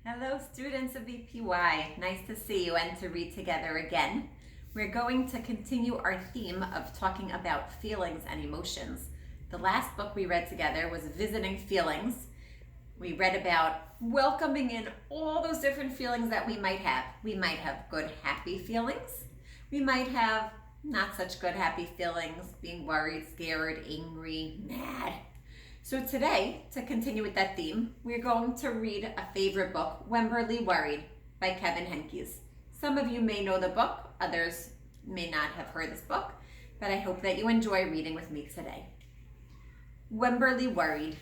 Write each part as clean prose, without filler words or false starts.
Hello, students of EPY. Nice to see you and to read together again. We're going to continue our theme of talking about feelings and emotions. The last book we read together was Visiting Feelings. We read about welcoming in all those different feelings that we might have. We might have good, happy feelings. We might have not such good, happy feelings, being worried, scared, angry, mad. So today, to continue with that theme, we're going to read a favorite book, Wemberly Worried by Kevin Henkes. Some of you may know the book, others may not have heard this book, but I hope that you enjoy reading with me today. Wemberly Worried.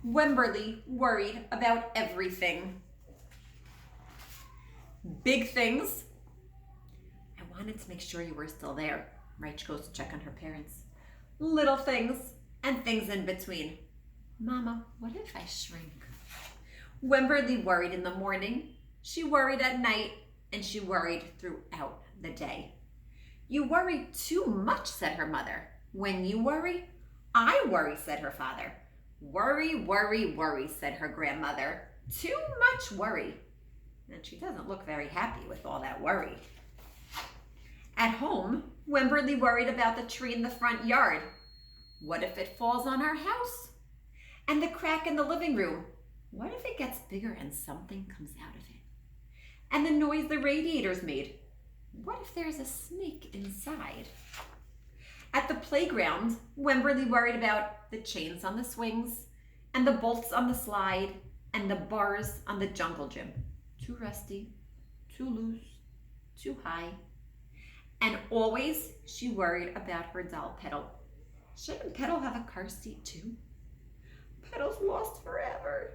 Wemberly worried about everything. Big things. I wanted to make sure you were still there. Rach goes to check on her parents. Little things and things in between. Mama, what if I shrink? Wemberly worried in the morning, she worried at night, and she worried throughout the day. You worry too much, said her mother. When you worry, I worry, said her father. Worry, worry, worry, said her grandmother. Too much worry. And she doesn't look very happy with all that worry. At home, Wemberly worried about the tree in the front yard. What if it falls on our house? And the crack in the living room. What if it gets bigger and something comes out of it? And the noise the radiators made. What if there's a snake inside? At the playground, Wemberly worried about the chains on the swings, and the bolts on the slide, and the bars on the jungle gym. Too rusty, too loose, too high. And always she worried about her doll Petal. Shouldn't Petal have a car seat too? Petal's lost forever.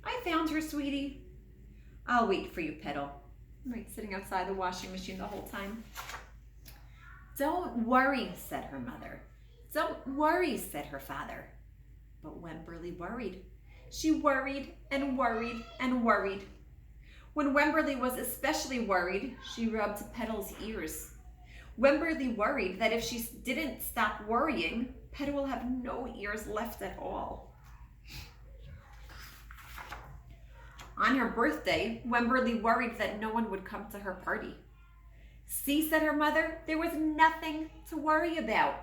I found her, sweetie. I'll wait for you, Petal. I'm right sitting outside the washing machine the whole time. Don't worry, said her mother. Don't worry, said her father. But Wemberly worried. She worried and worried and worried. When Wemberly was especially worried, she rubbed Petal's ears. Wemberly worried that if she didn't stop worrying, Petal will have no ears left at all. On her birthday, Wemberly worried that no one would come to her party. See, said her mother, there was nothing to worry about.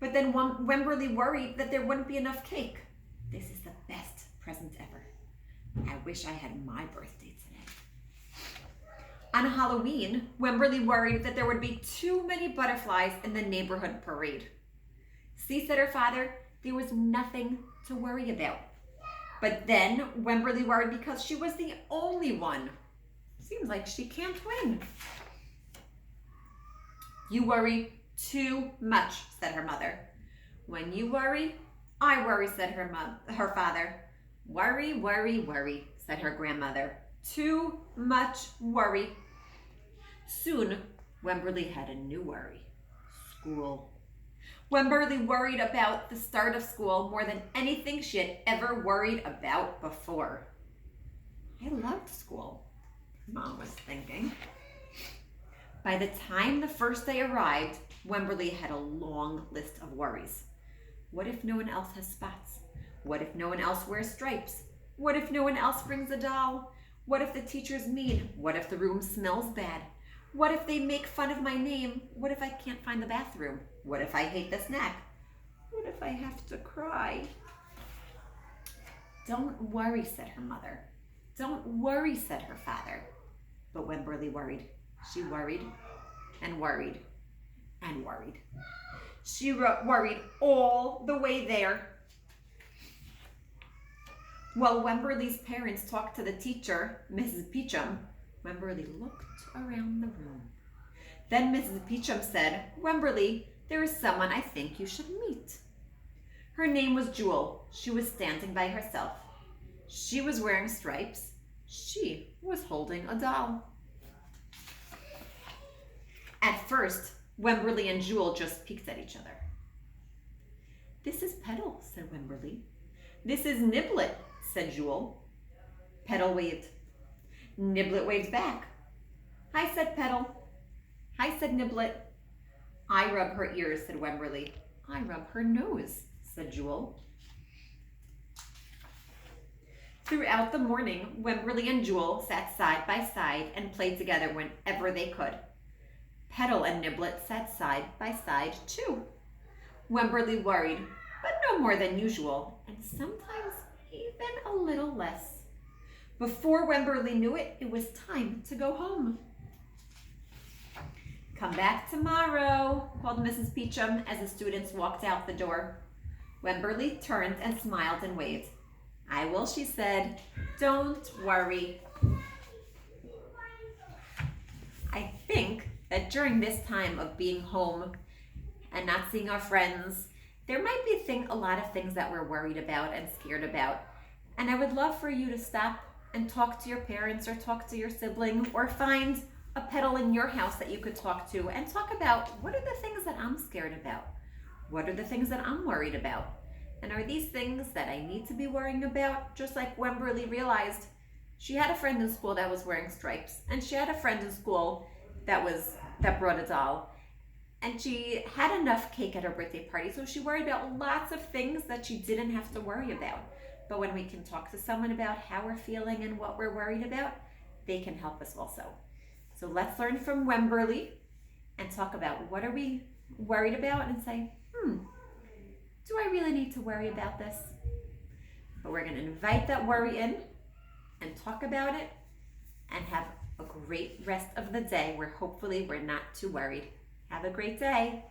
But then Wemberly worried that there wouldn't be enough cake. This is the best present ever. I wish I had my birthday today. On Halloween, Wemberly worried that there would be too many butterflies in the neighborhood parade. See, said her father, there was nothing to worry about. But then Wemberly worried because she was the only one. Seems like she can't win. You worry too much, said her mother. When you worry, I worry, said her father. Worry, worry, worry, said her grandmother. Too much worry. Soon, Wemberly had a new worry. School. Wemberly worried about the start of school more than anything she had ever worried about before. I loved school, Mom was thinking. By the time the first day arrived, Wemberly had a long list of worries. What if no one else has spots? What if no one else wears stripes? What if no one else brings a doll? What if the teacher's mean? What if the room smells bad? What if they make fun of my name? What if I can't find the bathroom? What if I hate the snack? What if I have to cry? Don't worry, said her mother. Don't worry, said her father. But Wemberly worried. She worried and worried and worried. She worried all the way there. While Wemberly's parents talked to the teacher, Mrs. Peachum, Wemberly looked around the room. Then Mrs. Peachum said, Wemberly, there is someone I think you should meet. Her name was Jewel. She was standing by herself. She was wearing stripes. She was holding a doll. At first, Wemberly and Jewel just peeked at each other. This is Petal, said Wemberly. This is Niblet, said Jewel. Petal waved. Niblet waved back. Hi, said Petal. Hi, said Niblet. I rub her ears, said Wemberly. I rub her nose, said Jewel. Throughout the morning, Wemberly and Jewel sat side by side and played together whenever they could. Petal and Niblet sat side by side too. Wemberly worried, but no more than usual, and sometimes even a little less. Before Wemberly knew it, it was time to go home. "Come back tomorrow," called Mrs. Peachum as the students walked out the door. Wemberly turned and smiled and waved. "I will," she said. "Don't worry." I think that during this time of being home and not seeing our friends, there might be a lot of things that we're worried about and scared about. And I would love for you to stop and talk to your parents or talk to your sibling or find a Petal in your house that you could talk to and talk about, what are the things that I'm scared about? What are the things that I'm worried about? And are these things that I need to be worrying about? Just like Wemberly realized she had a friend in school that was wearing stripes, and she had a friend in school that brought a doll. And she had enough cake at her birthday party, so she worried about lots of things that she didn't have to worry about. But when we can talk to someone about how we're feeling and what we're worried about, they can help us also. So let's learn from Wemberly and talk about what are we worried about and say, do I really need to worry about this? But we're going to invite that worry in and talk about it and have a great rest of the day where hopefully we're not too worried. Have a great day.